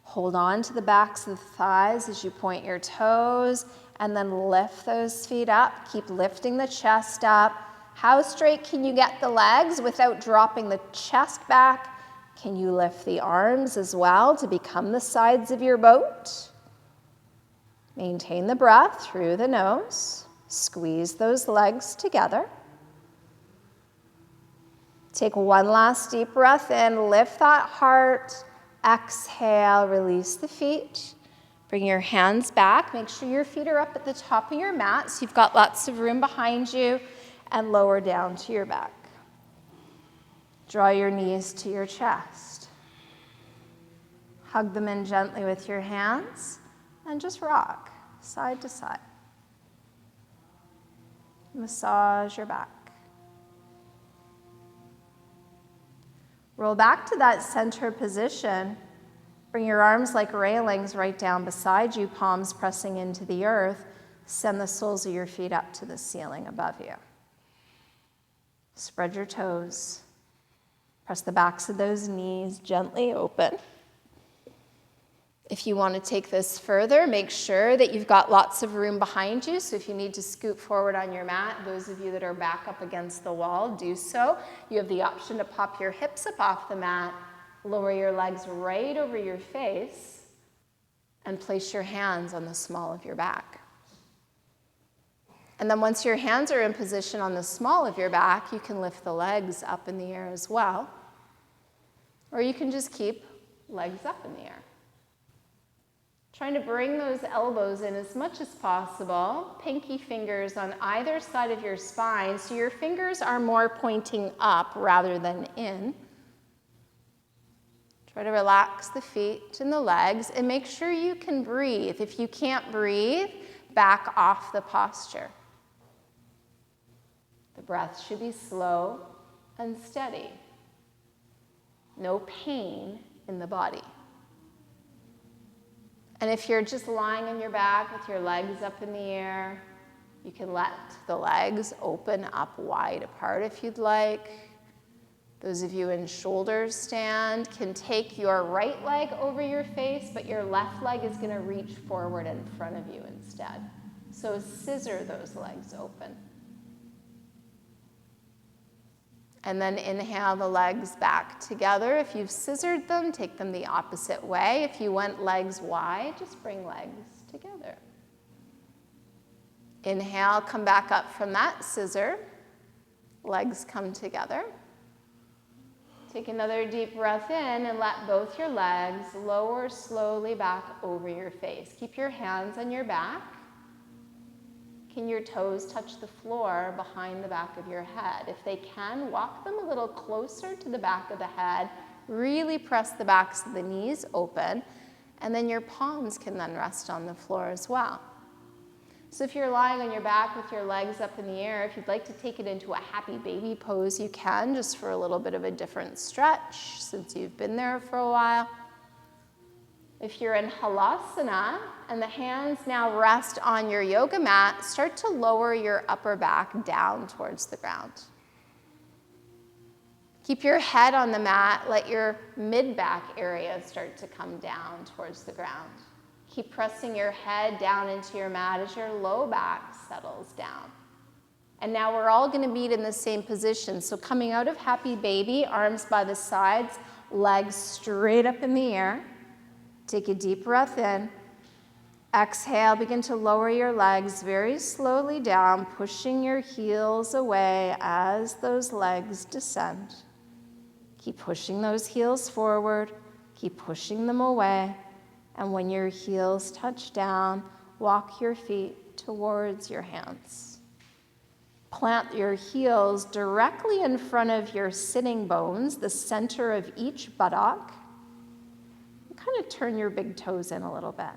[SPEAKER 1] Hold on to the backs of the thighs as you point your toes, and then lift those feet up. Keep lifting the chest up. How straight can you get the legs without dropping the chest back? Can you lift the arms as well to become the sides of your boat? Maintain the breath through the nose. Squeeze those legs together. Take one last deep breath in, lift that heart, exhale, release the feet. Bring your hands back, make sure your feet are up at the top of your mat so you've got lots of room behind you, and lower down to your back. Draw your knees to your chest. Hug them in gently with your hands, and just rock side to side. Massage your back. Roll back to that center position. Bring your arms like railings right down beside you, palms pressing into the earth. Send the soles of your feet up to the ceiling above you. Spread your toes. Press the backs of those knees gently open. If you want to take this further, make sure that you've got lots of room behind you. So if you need to scoot forward on your mat, those of you that are back up against the wall, do so. You have the option to pop your hips up off the mat, lower your legs right over your face, and place your hands on the small of your back. And then once your hands are in position on the small of your back, you can lift the legs up in the air as well. Or you can just keep legs up in the air. Trying to bring those elbows in as much as possible. Pinky fingers on either side of your spine, so your fingers are more pointing up rather than in. Try to relax the feet and the legs, and make sure you can breathe. If you can't breathe, back off the posture. The breath should be slow and steady. No pain in the body. And if you're just lying on your back with your legs up in the air, you can let the legs open up wide apart if you'd like. Those of you in shoulder stand can take your right leg over your face, but your left leg is going to reach forward in front of you instead. So scissor those legs open. And then inhale the legs back together. If you've scissored them, take them the opposite way. If you went legs wide, just bring legs together. Inhale, come back up from that scissor. Legs come together. Take another deep breath in and let both your legs lower slowly back over your face. Keep your hands on your back. Can your toes touch the floor behind the back of your head? If they can, walk them a little closer to the back of the head. Really press the backs of the knees open, and then your palms can then rest on the floor as well. So if you're lying on your back with your legs up in the air, if you'd like to take it into a happy baby pose, you can, just for a little bit of a different stretch since you've been there for a while. If you're in halasana and the hands now rest on your yoga mat, start to lower your upper back down towards the ground. Keep your head on the mat, let your mid-back area start to come down towards the ground. Keep pressing your head down into your mat as your low back settles down. And now we're all going to meet in the same position. So coming out of happy baby, arms by the sides, legs straight up in the air. Take a deep breath in. Exhale, begin to lower your legs very slowly down, pushing your heels away as those legs descend. Keep pushing those heels forward. Keep pushing them away. And when your heels touch down, walk your feet towards your hands. Plant your heels directly in front of your sitting bones, the center of each buttock. Kind of turn your big toes in a little bit.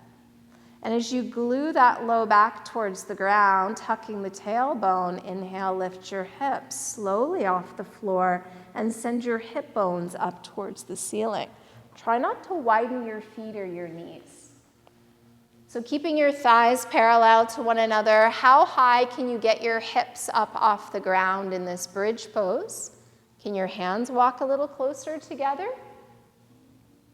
[SPEAKER 1] And as you glue that low back towards the ground, tucking the tailbone, inhale, lift your hips slowly off the floor and send your hip bones up towards the ceiling. Try not to widen your feet or your knees. So keeping your thighs parallel to one another, how high can you get your hips up off the ground in this bridge pose? Can your hands walk a little closer together?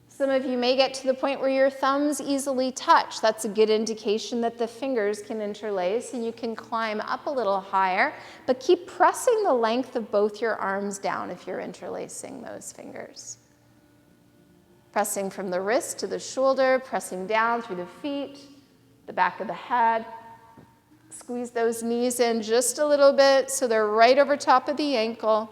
[SPEAKER 1] Some of you may get to the point where your thumbs easily touch. That's a good indication that the fingers can interlace and you can climb up a little higher, but keep pressing the length of both your arms down if you're interlacing those fingers. Pressing from the wrist to the shoulder, pressing down through the feet, the back of the head. Squeeze those knees in just a little bit so they're right over top of the ankle.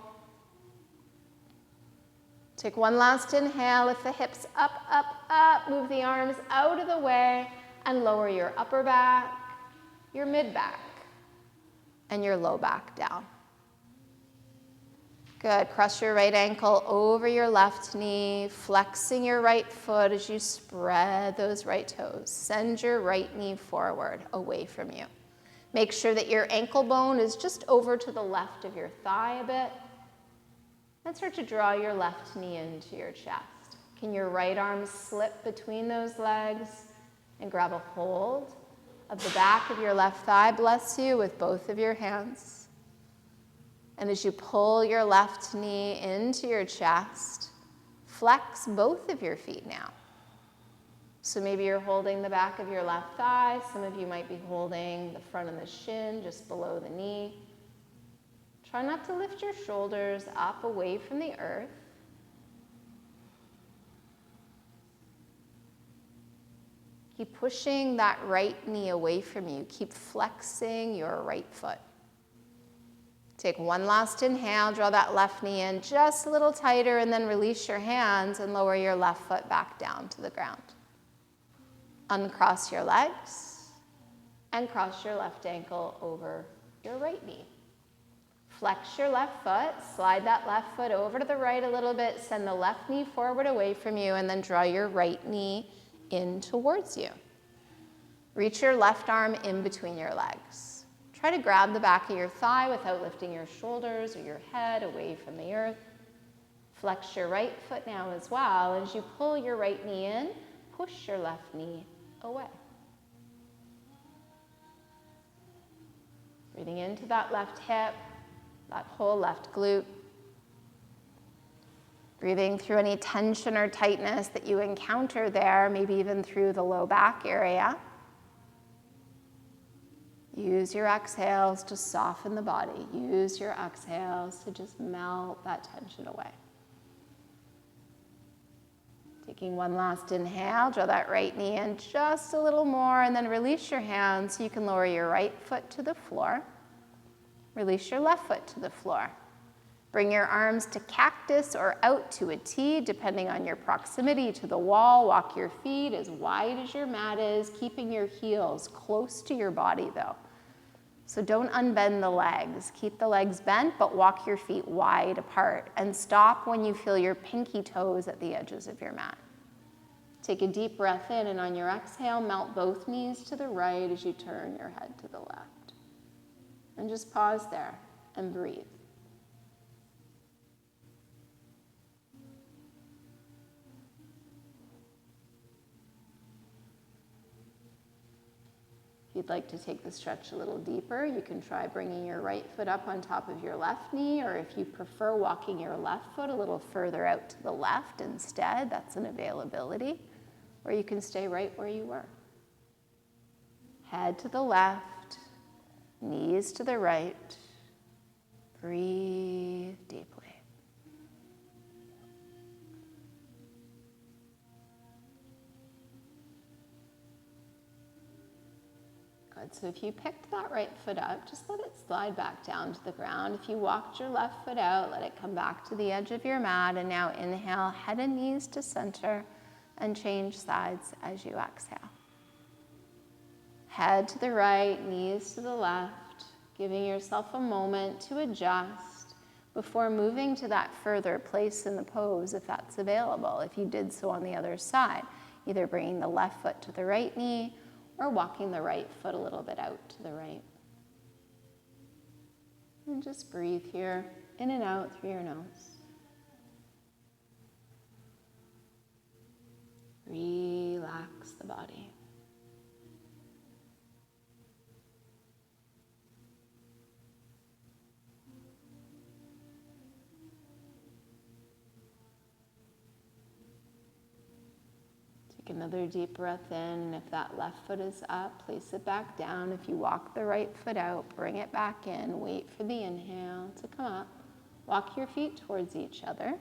[SPEAKER 1] Take one last inhale, lift the hips up, up, up, move the arms out of the way, and lower your upper back, your mid back, and your low back down. Good, cross your right ankle over your left knee, flexing your right foot as you spread those right toes. Send your right knee forward, away from you. Make sure that your ankle bone is just over to the left of your thigh a bit. And start to draw your left knee into your chest. Can your right arm slip between those legs and grab a hold of the back of your left thigh, bless you, with both of your hands. And as you pull your left knee into your chest, flex both of your feet now. So maybe you're holding the back of your left thigh. Some of you might be holding the front of the shin just below the knee. Try not to lift your shoulders up away from the earth. Keep pushing that right knee away from you. Keep flexing your right foot. Take one last inhale, draw that left knee in just a little tighter, and then release your hands and lower your left foot back down to the ground. Uncross your legs and cross your left ankle over your right knee. Flex your left foot, slide that left foot over to the right a little bit, send the left knee forward away from you, and then draw your right knee in towards you. Reach your left arm in between your legs. Try to grab the back of your thigh without lifting your shoulders or your head away from the earth. Flex your right foot now as well. As you pull your right knee in, push your left knee away. Breathing into that left hip, that whole left glute. Breathing through any tension or tightness that you encounter there, maybe even through the low back area. Use your exhales to soften the body. Use your exhales to just melt that tension away. Taking one last inhale, draw that right knee in just a little more, and then release your hands so you can lower your right foot to the floor. Release your left foot to the floor. Bring your arms to cactus or out to a T, depending on your proximity to the wall. Walk your feet as wide as your mat is, keeping your heels close to your body though. So don't unbend the legs. Keep the legs bent, but walk your feet wide apart. And stop when you feel your pinky toes at the edges of your mat. Take a deep breath in, and on your exhale, melt both knees to the right as you turn your head to the left. And just pause there and breathe. If you'd like to take the stretch a little deeper, you can try bringing your right foot up on top of your left knee, or if you prefer walking your left foot a little further out to the left instead, that's an availability, or you can stay right where you were. Head to the left, knees to the right. Breathe deeply. Good. So if you picked that right foot up, just let it slide back down to the ground. If you walked your left foot out, let it come back to the edge of your mat. And now inhale, head and knees to center, and change sides as you exhale. Head to the right, knees to the left, giving yourself a moment to adjust before moving to that further place in the pose if that's available. If you did so on the other side, either bringing the left foot to the right knee or walking the right foot a little bit out to the right. And just breathe here, in and out through your nose. Relax the body. Take another deep breath in. If that left foot is up, place it back down. If you walk the right foot out, bring it back in. Wait for the inhale to come up. Walk your feet towards each other.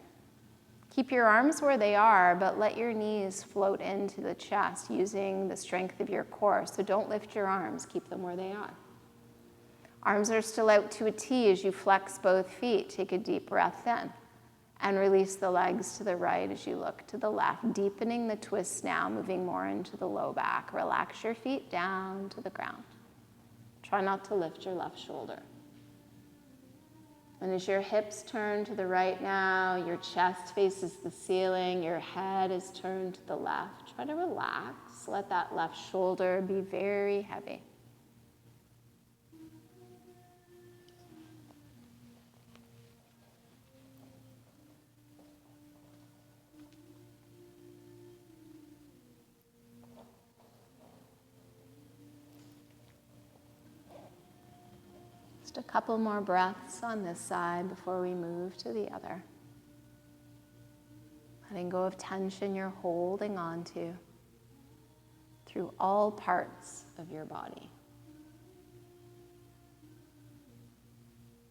[SPEAKER 1] Keep your arms where they are, but let your knees float into the chest using the strength of your core. So don't lift your arms. Keep them where they are. Arms are still out to a T as you flex both feet. Take a deep breath in. And release the legs to the right as you look to the left, deepening the twist now, moving more into the low back. Relax your feet down to the ground. Try not to lift your left shoulder. And as your hips turn to the right now, your chest faces the ceiling, your head is turned to the left. Try to relax. Let that left shoulder be very heavy. Just a couple more breaths on this side before we move to the other. Letting go of tension you're holding on to through all parts of your body.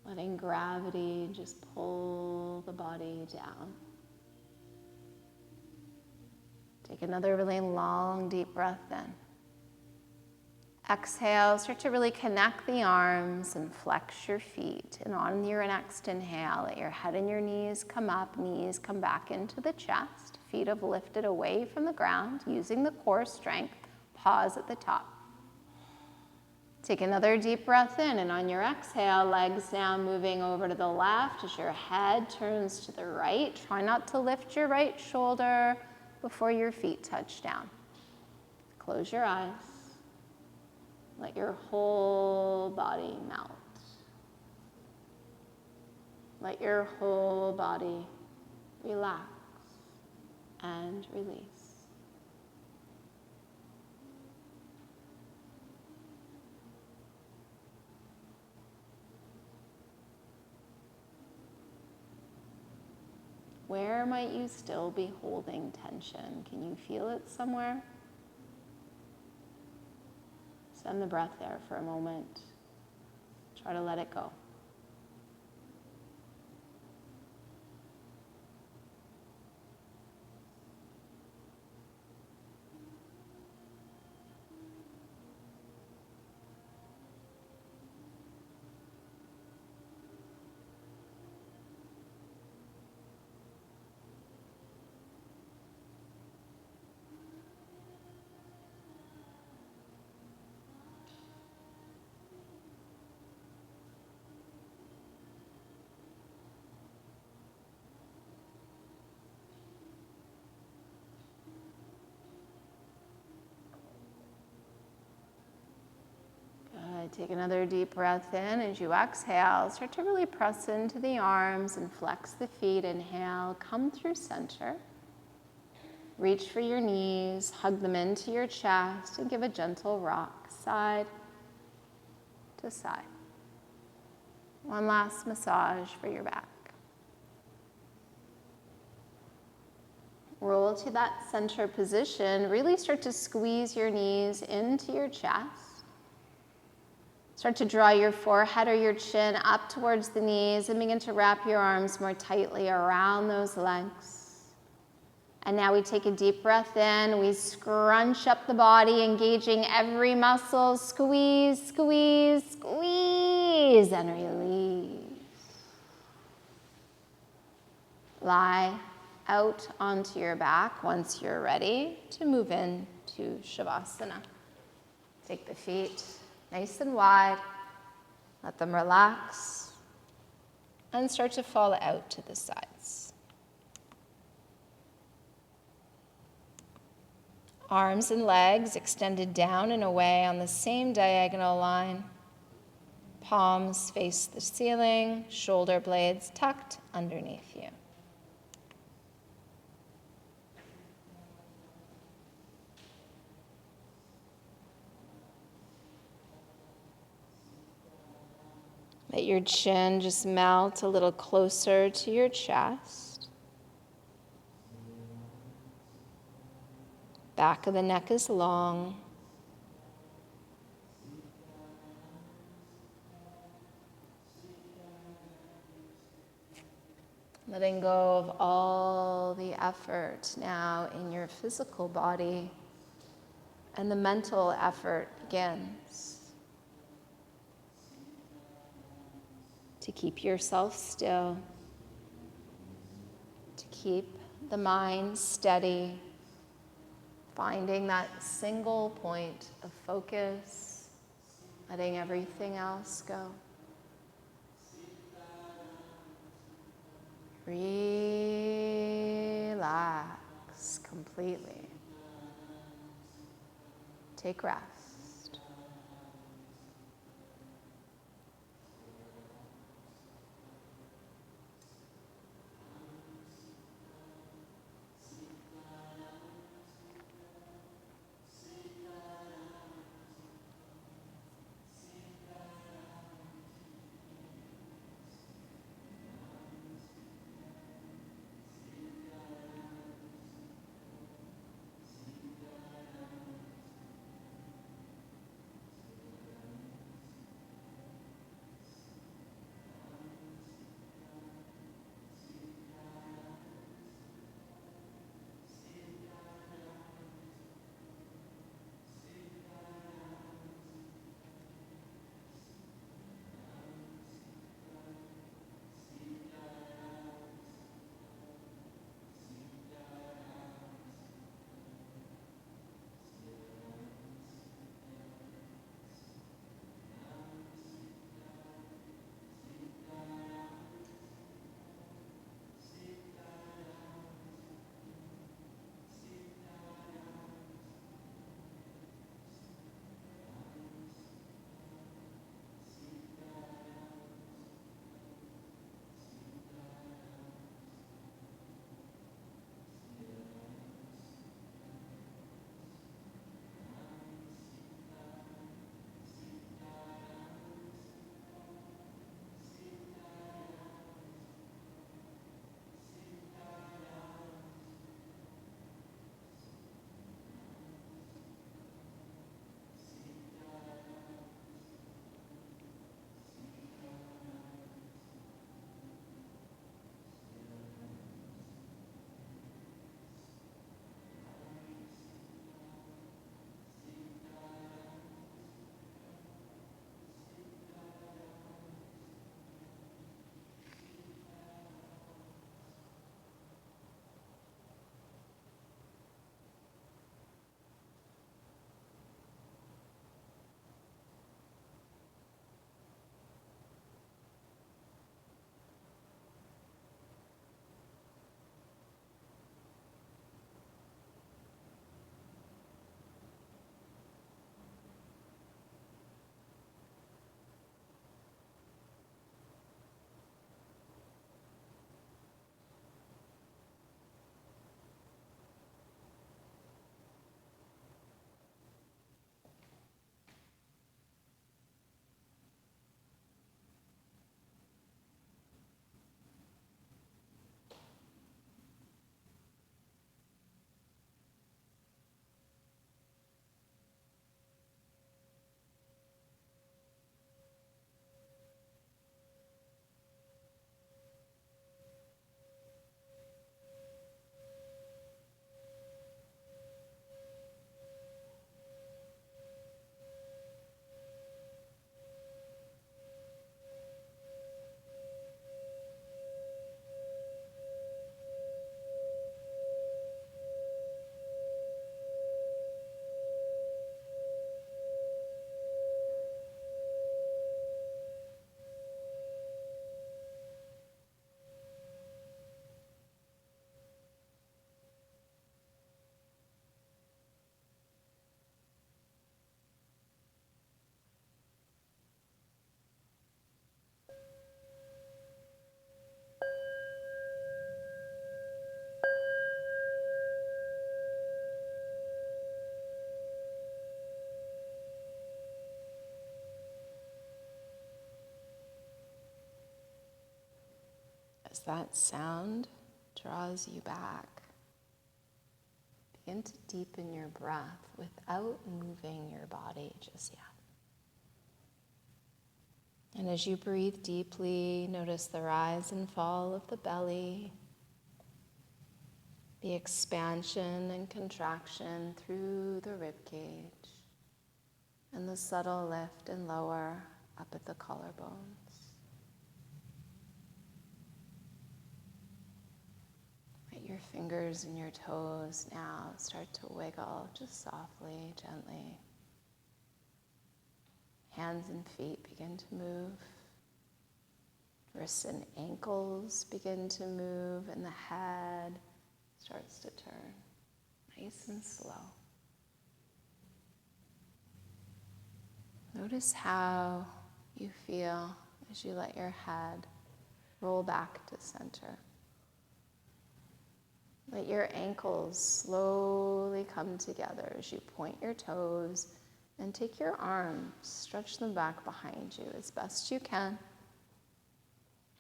[SPEAKER 1] Letting gravity just pull the body down. Take another really long, deep breath in. Exhale, start to really connect the arms and flex your feet. And on your next inhale, let your head and your knees come up, knees come back into the chest. Feet have lifted away from the ground, using the core strength. Pause at the top. Take another deep breath in, and on your exhale, legs now moving over to the left as your head turns to the right. Try not to lift your right shoulder before your feet touch down. Close your eyes. Let your whole body melt. Let your whole body relax and release. Where might you still be holding tension? Can you feel it somewhere? Send the breath there for a moment. Try to let it go. Take another deep breath in. As you exhale, start to really press into the arms and flex the feet. Inhale, come through center. Reach for your knees, hug them into your chest, and give a gentle rock side to side. One last massage for your back. Roll to that center position. Really start to squeeze your knees into your chest. Start to draw your forehead or your chin up towards the knees and begin to wrap your arms more tightly around those legs. And now we take a deep breath in. We scrunch up the body, engaging every muscle. Squeeze, squeeze, squeeze, and release. Lie out onto your back once you're ready to move into Shavasana. Take the feet nice and wide, let them relax, and start to fall out to the sides. Arms and legs extended down and away on the same diagonal line. Palms face the ceiling, shoulder blades tucked underneath you. Let your chin just melt a little closer to your chest. Back of the neck is long. Letting go of all the effort now in your physical body, and the mental effort begins. To keep yourself still, to keep the mind steady, finding that single point of focus, letting everything else go. Relax completely. Take rest. that sound draws you back. Begin to deepen your breath without moving your body just yet. And as you breathe deeply, notice the rise and fall of the belly, the expansion and contraction through the rib cage, and the subtle lift and lower up at the collarbones. Let your fingers and your toes now start to wiggle just softly, gently. Hands and feet begin to move. Wrists and ankles begin to move, and the head starts to turn, nice and slow. Notice how you feel as you let your head roll back to center. Let your ankles slowly come together as you point your toes and take your arms, stretch them back behind you as best you can.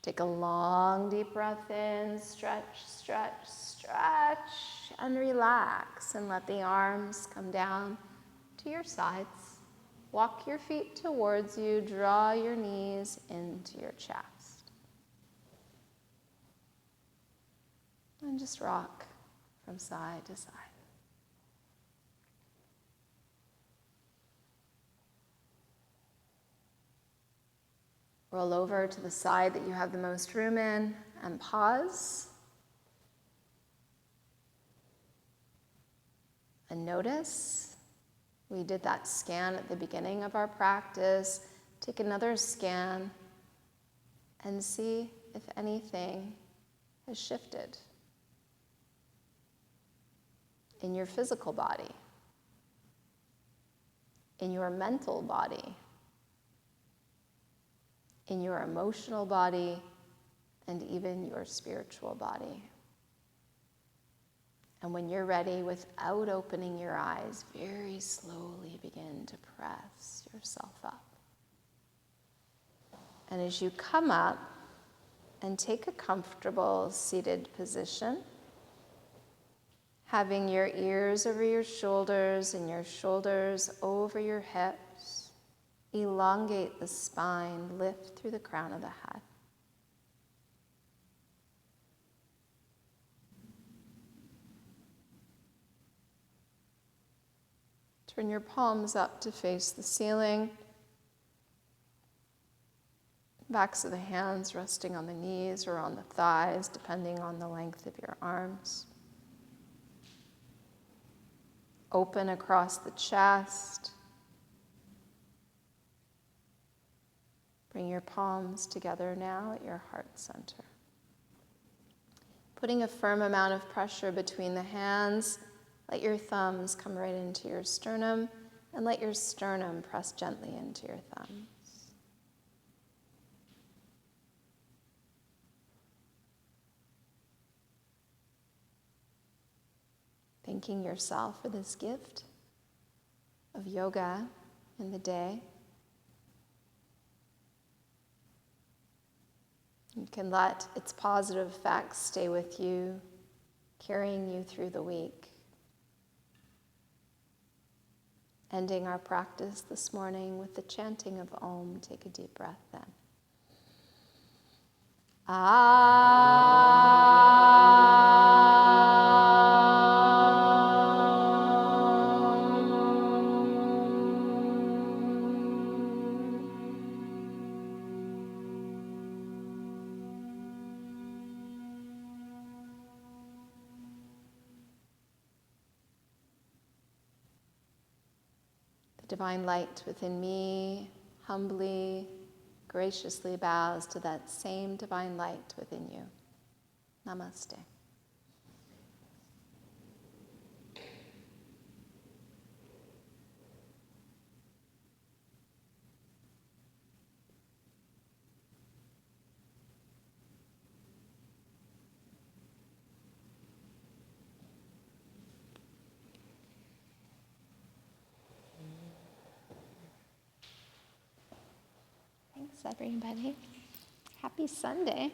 [SPEAKER 1] Take a long, deep breath in, stretch, stretch, stretch, and relax. And let the arms come down to your sides. Walk your feet towards you, draw your knees into your chest. And just rock from side to side. Roll over to the side that you have the most room in and pause. And notice, we did that scan at the beginning of our practice. Take another scan and see if anything has shifted in your physical body, in your mental body, in your emotional body, and even your spiritual body. And when you're ready, without opening your eyes, very slowly begin to press yourself up. And as you come up and take a comfortable seated position, having your ears over your shoulders and your shoulders over your hips, elongate the spine, lift through the crown of the head. Turn your palms up to face the ceiling. Backs of the hands resting on the knees or on the thighs, depending on the length of your arms. Open across the chest. Bring your palms together now at your heart center. Putting a firm amount of pressure between the hands, let your thumbs come right into your sternum, and let your sternum press gently into your thumbs. Thanking yourself for this gift of yoga in the day. You can let its positive effects stay with you, carrying you through the week. Ending our practice this morning with the chanting of Om. Take a deep breath then. Divine light within me humbly, graciously bows to that same divine light within you. Namaste. Thanks, everybody. Happy Sunday.